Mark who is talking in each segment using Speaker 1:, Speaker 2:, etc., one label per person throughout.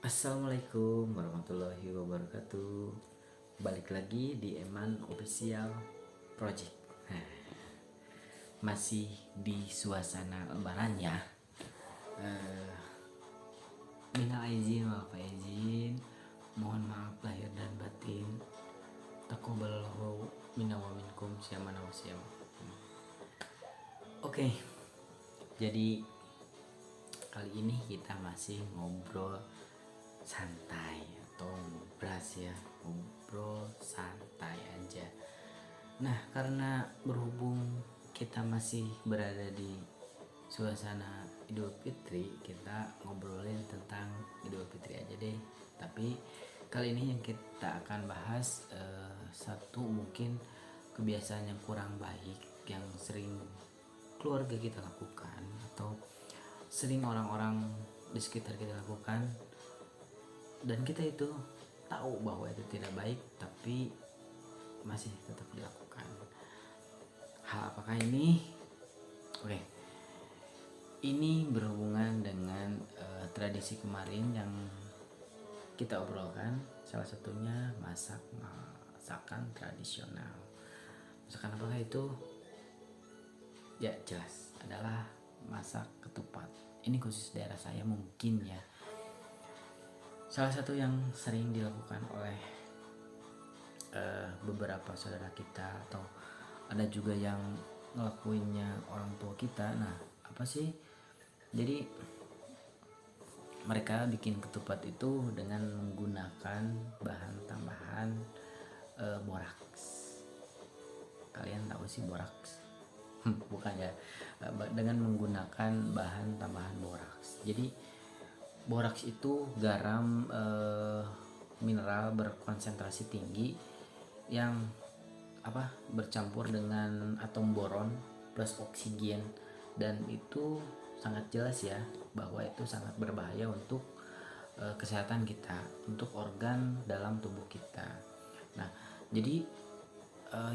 Speaker 1: Assalamualaikum warahmatullahi wabarakatuh. Balik lagi di Eman Official Project. Nah, masih di suasana lebaran ya. Minal aizin wal faizin. Mohon maaf lahir dan batin. Taqabbalallahu minna wa minkum syamana wa syam. Oke. Jadi kali ini kita masih ngobrol santai atau ngobras ya, ngobrol santai aja. Nah, karena berhubung kita masih berada di suasana Idul Fitri, kita ngobrolin tentang Idul Fitri aja deh. Tapi kali ini yang kita akan bahas satu mungkin kebiasaan yang kurang baik yang sering keluarga kita lakukan atau sering orang-orang di sekitar kita lakukan, dan kita itu tahu bahwa itu tidak baik tapi masih tetap dilakukan. Hal apakah ini? Oke, ini berhubungan dengan tradisi kemarin yang kita obrolkan. Salah satunya masakan tradisional. Masakan apakah itu? Ya jelas adalah masak ketupat. Ini khusus daerah saya mungkin ya. Salah satu yang sering dilakukan oleh beberapa saudara kita, atau ada juga yang ngelakuinnya orang tua kita. Nah, apa sih? Jadi mereka bikin ketupat itu dengan menggunakan bahan tambahan boraks. Kalian tahu sih boraks? Bukan ya, dengan menggunakan bahan tambahan boraks. Jadi boraks itu garam mineral berkonsentrasi tinggi yang bercampur dengan atom boron plus oksigen, dan itu sangat jelas ya bahwa itu sangat berbahaya untuk kesehatan kita, untuk organ dalam tubuh kita. Nah, jadi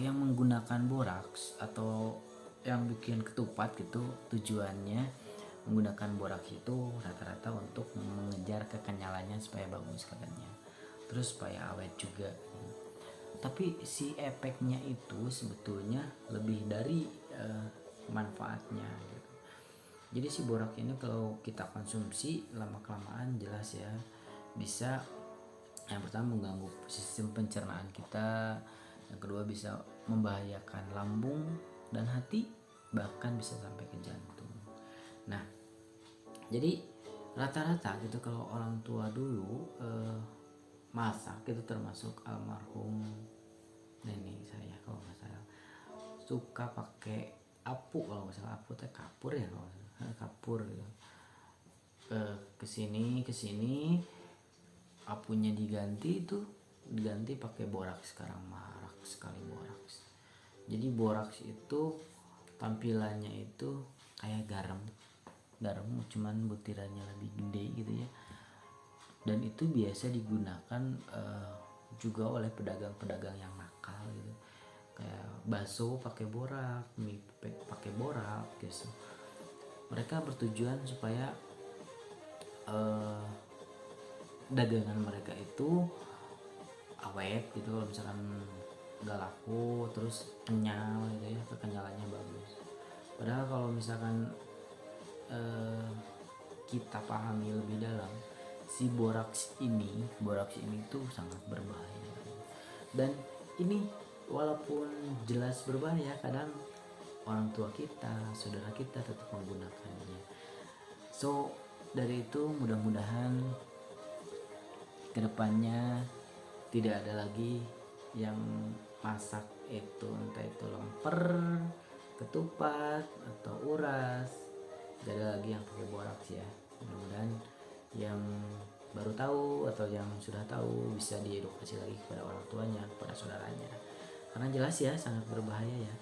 Speaker 1: yang menggunakan boraks atau yang bikin ketupat gitu, tujuannya menggunakan boraks itu rata-rata untuk mengejar kekenyalannya supaya bagus katanya, terus supaya awet juga. Tapi si efeknya itu sebetulnya lebih dari manfaatnya gitu. Jadi si boraks ini kalau kita konsumsi lama kelamaan jelas ya bisa, yang pertama mengganggu sistem pencernaan kita, yang kedua bisa membahayakan lambung dan hati, bahkan bisa sampai ke jantung. Nah, jadi rata-rata gitu kalau orang tua dulu masak itu, termasuk almarhum nenek saya kalau nggak salah, suka pakai apu, kalau nggak salah apu teh kapur ya, kalau kapur gitu. Kesini apunya diganti pakai boraks. Sekarang marak sekali boraks. Jadi boraks itu tampilannya itu kayak garam cuman butirannya lebih gede gitu ya, dan itu biasa digunakan juga oleh pedagang-pedagang yang nakal gitu, kayak bakso pakai borak, mie pakai borak gitu. Mereka bertujuan supaya dagangan mereka itu awet gitu. Kalau misalkan gak laku terus kenyal gitu ya, kekenyalannya bagus. Padahal kalau misalkan kita pahami lebih dalam, si boraks ini tuh sangat berbahaya. Dan ini walaupun jelas berbahaya, kadang orang tua kita, saudara kita tetap menggunakannya. So dari itu mudah-mudahan kedepannya tidak ada lagi yang masak itu, entah itu lemper, ketupat atau uras, tidak ada lagi yang pakai boraks ya. Mudah-mudahan yang baru tahu atau yang sudah tahu bisa diedukasi lagi kepada orang tuanya, kepada saudaranya, karena jelas ya sangat berbahaya ya.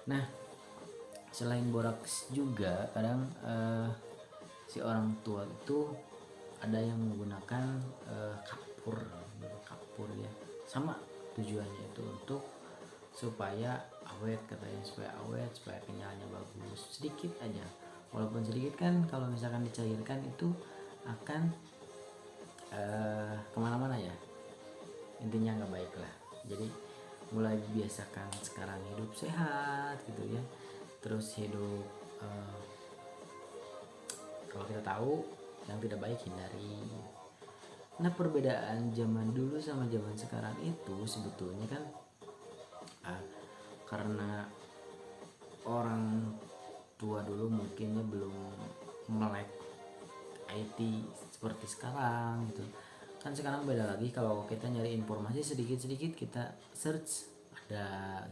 Speaker 1: Nah, selain boraks juga kadang si orang tua itu ada yang menggunakan kapur ya, sama tujuannya itu untuk supaya awet katanya, supaya kenyalnya bagus. Sedikit aja, walaupun sedikit kan kalau misalkan dicairkan itu akan kemana-mana ya, intinya nggak baik lah. Jadi mulai biasakan sekarang hidup sehat gitu ya, terus hidup kalau kita tahu yang tidak baik hindari. Nah, perbedaan zaman dulu sama zaman sekarang itu sebetulnya kan karena orang tua dulu mungkinnya belum melek IT seperti sekarang gitu kan. Sekarang beda lagi, kalau kita nyari informasi sedikit-sedikit kita search ada,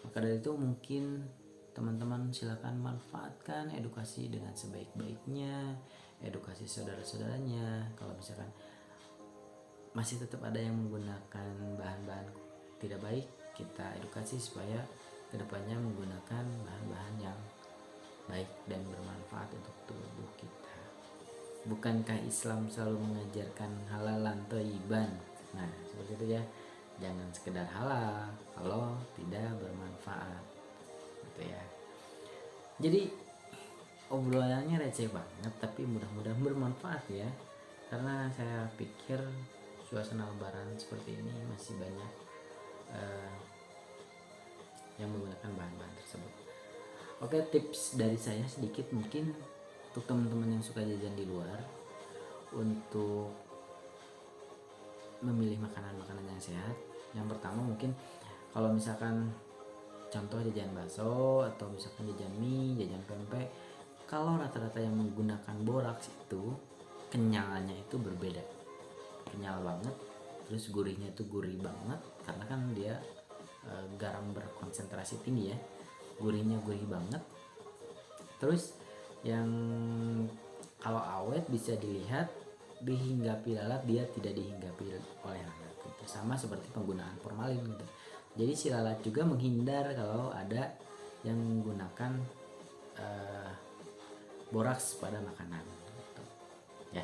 Speaker 1: maka dari itu mungkin teman-teman silakan manfaatkan edukasi dengan sebaik-baiknya, edukasi saudara-saudaranya. Kalau misalkan masih tetap ada yang menggunakan bahan-bahan tidak baik, kita edukasi supaya kedepannya menggunakan bahan-bahan yang baik dan bermanfaat untuk tubuh kita. Bukankah Islam selalu mengajarkan halalan thayyiban? Nah, seperti itu ya. Jangan sekedar halal kalau tidak bermanfaat. Gitu ya. Jadi obrolannya receh banget tapi mudah-mudahan bermanfaat ya. Karena saya pikir suasana lebaran seperti ini masih banyak yang menggunakan bahan-bahan tersebut. Oke, tips dari saya sedikit mungkin untuk teman-teman yang suka jajan di luar, untuk memilih makanan-makanan yang sehat. Yang pertama mungkin kalau misalkan contoh jajan bakso atau misalkan jajan mie, jajan pempek, kalau rata-rata yang menggunakan boraks itu kenyalnya itu berbeda, kenyal banget, terus gurihnya itu gurih banget karena kan dia garam berkonsentrasi tinggi ya, gurihnya gurih banget. Terus yang kalau awet bisa dilihat dihinggapi lalat, dia tidak dihinggapi oleh lalat gitu. Sama seperti penggunaan formalin gitu. Jadi si lalat juga menghindar kalau ada yang menggunakan boraks pada makanan gitu. Ya,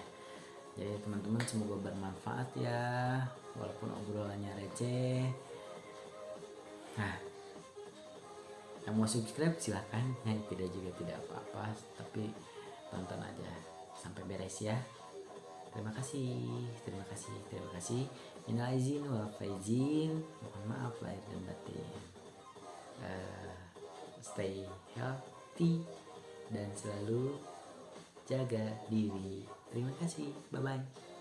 Speaker 1: jadi teman-teman semoga bermanfaat ya, walaupun obrolannya receh. Nah, yang mau subscribe silahkan, yang tidak juga tidak apa-apa, tapi tonton aja sampai beres ya. Terima kasih, terima kasih, terima kasih. Minal izin wal faizin, mohon maaf lahir dan batin. Stay healthy dan selalu jaga diri. Terima kasih, bye bye.